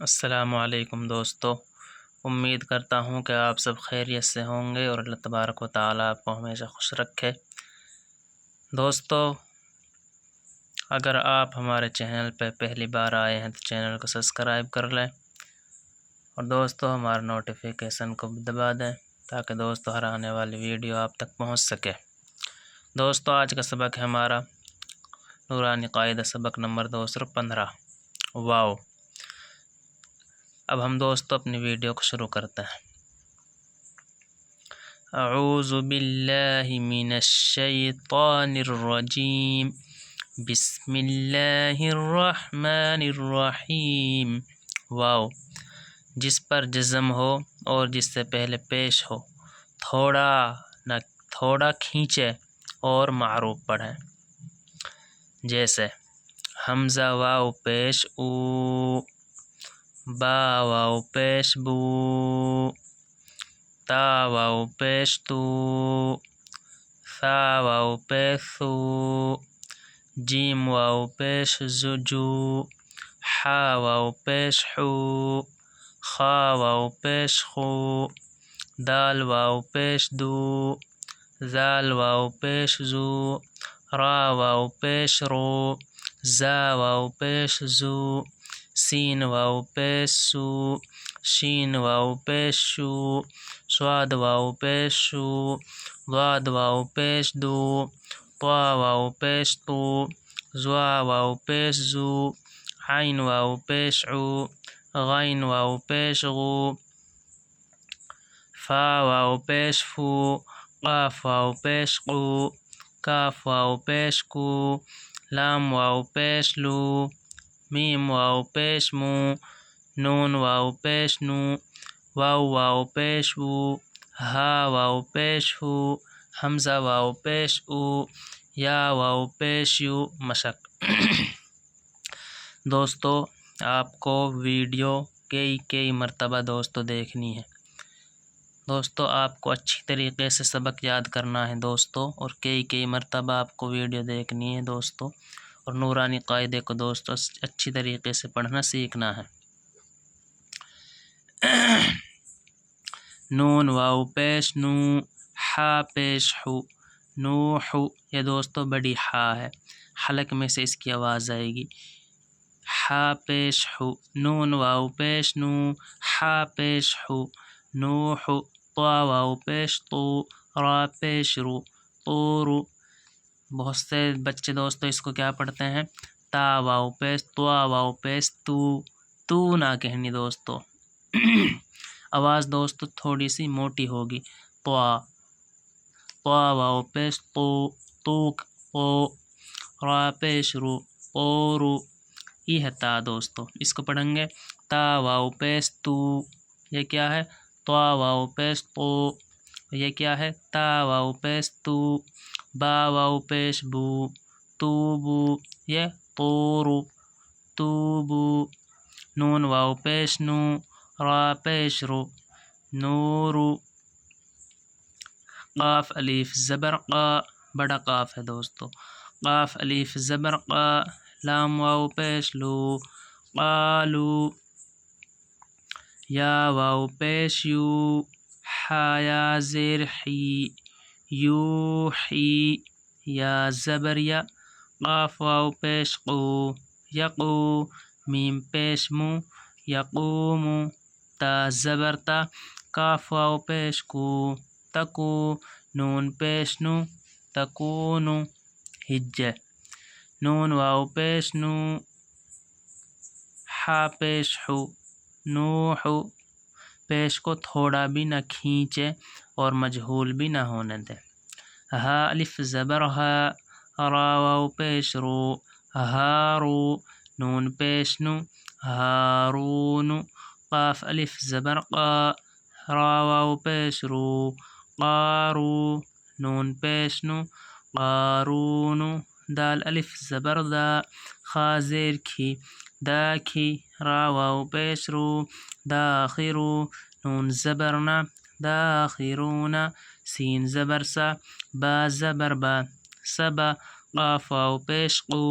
السلام علیکم دوستو، امید کرتا ہوں کہ آپ سب خیریت سے ہوں گے اور اللہ تبارک و تعالیٰ آپ کو ہمیشہ خوش رکھے۔ دوستو، اگر آپ ہمارے چینل پہ پہلی بار آئے ہیں تو چینل کو سبسکرائب کر لیں اور دوستو ہمارے نوٹیفیکیشن کو بھی دبا دیں تاکہ دوستو ہر آنے والی ویڈیو آپ تک پہنچ سکے۔ دوستو، آج کا سبق ہے ہمارا نورانی قاعدہ سبق نمبر 215 واو۔ اب ہم دوستو اپنی ویڈیو کو شروع کرتے ہیں۔ اعوذ باللہ من الشیطان الرجیم، بسم اللہ الرحمن الرحیم۔ واو جس پر جزم ہو اور جس سے پہلے پیش ہو، تھوڑا کھینچے اور معروف پڑھیں، جیسے حمزہ واو پیش او، با واو پیش بو، تا واو پیش تو، ثا واو پیش ثو، جیم واو پیش جو، حا واو پیش حو، خا واو پیش خو، دال واو پیش دو، زال واو پیش زو، را واو پیش رو، زا واو پیش زو، سین واو پیش سو، شین واو پیش شو، صاد واو پیش شو، ضاد واو پیش دو، طا واو پیش تو، زوا واو پیش زو، عین واو پیش عو، غین واو پیش غو، فا واو پیش فو، قاف واو پیش قو، کاف واو پیش کو، لام واو پیش لو، میم واو پیش مو، نون واو پیش نو، واو واو پیش وو، ہا واو پیش ہو، حمزہ واو پیش او، یا واو پیش یو مشق۔ دوستو، آپ کو ویڈیو کئی مرتبہ دوستو دیکھنی ہے۔ دوستو، آپ کو اچھی طریقے سے سبق یاد کرنا ہے دوستو، اور کئی مرتبہ آپ کو ویڈیو دیکھنی ہے دوستو، اور نورانی قاعدے کو دوستو اچھی طریقے سے پڑھنا سیکھنا ہے۔ نون واو پیش نو، حا پیش حو، نوحو، یہ دوستو بڑی حا ہے، حلق میں سے اس کی آواز آئے گی۔ حا پیش حو، نون واو پیش نو، حا پیش حو، نوحو، طا واو پیش تو، را پیش رو، طورو۔ بہت سے بچے دوستو اس کو کیا پڑھتے ہیں، تا واو پیش طوا واو پیش تو نہ کہنی دوستو۔ آواز دوستو تھوڑی سی موٹی ہوگی، طوا واو پیش تو، توک تو، را پیش رو، طورو۔ یہ ہے تا دوستو، اس کو پڑھیں گے تا واو پیش تو، یہ کیا ہے، طوا واو پیش تو، یہ کیا ہے، تا واو پیش تو، با واو پیش بو، تو بو، یہ طورو، تو بو۔ نون واو پیش نو، را پیش رو، نورو۔ قاف الف زبر قا، بڑا قاف ہے دوستو، قاف الف زبر قا، لام واو پیش لو، قالو۔ یا واو پیش یو، حا یا زیر حی، یوحی، یا زبر یا، قاف واو پیش قو، یقو، میم پیش مو، یقومو، تا زبر تا، کاف واو پیش کو، تکو، نون پیش نو، تکونو، ہجے۔ نون واو پیش نو، حا پیش حو، نوحو۔ پیش کو تھوڑا بھی نہ کھینچے اور مجہول بھی نہ ہونے دے۔ ہا الف زبر ہا، را واو پیش رو، ہارو، نون پیش نو، ہارونو۔ قاف الف زبر قا، را واو پیش رو، قارو، نون پیش نو، قارونو۔ دال الف زبر دا، خا زیر کھی، داکھی، را واو پیش رو، داخرو، نون زبرنا، داخرونا، سین زبر سا، با زبر با، سبا، قاف واو پیش قو،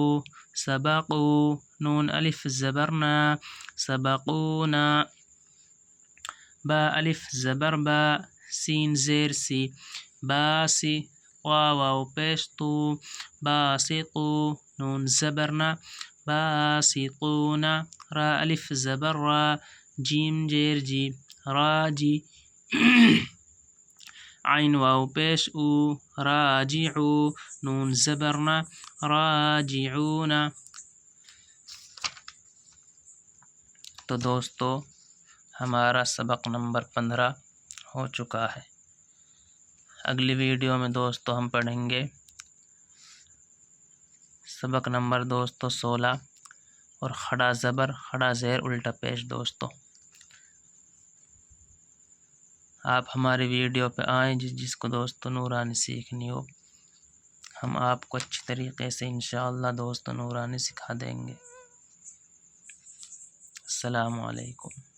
سبقو، نون الف زبرنا، سبقونا. با الف زبر با، سین زیر سی، باسی، واو پیش تو، باسطو، نون زبرنا، باسطونا. را الف زبر را، جیم زیر جی، راجی. عین واو پیش او، راجعو، نون زبرنا، راجعون. تو دوستو ہمارا سبق نمبر 15 ہو چکا ہے. اگلی ویڈیو میں دوستو ہم پڑھیں گے سبق نمبر دوستو 16 اور کھڑا زبر کھڑا زیر الٹا پیش. دوستو آپ ہماری ویڈیو پہ آئیں، جس کو دوستو نورانی سیکھنی ہو ہم آپ کو اچھی طریقے سے انشاءاللہ دوستو نورانی سکھا دیں گے. السلام علیکم.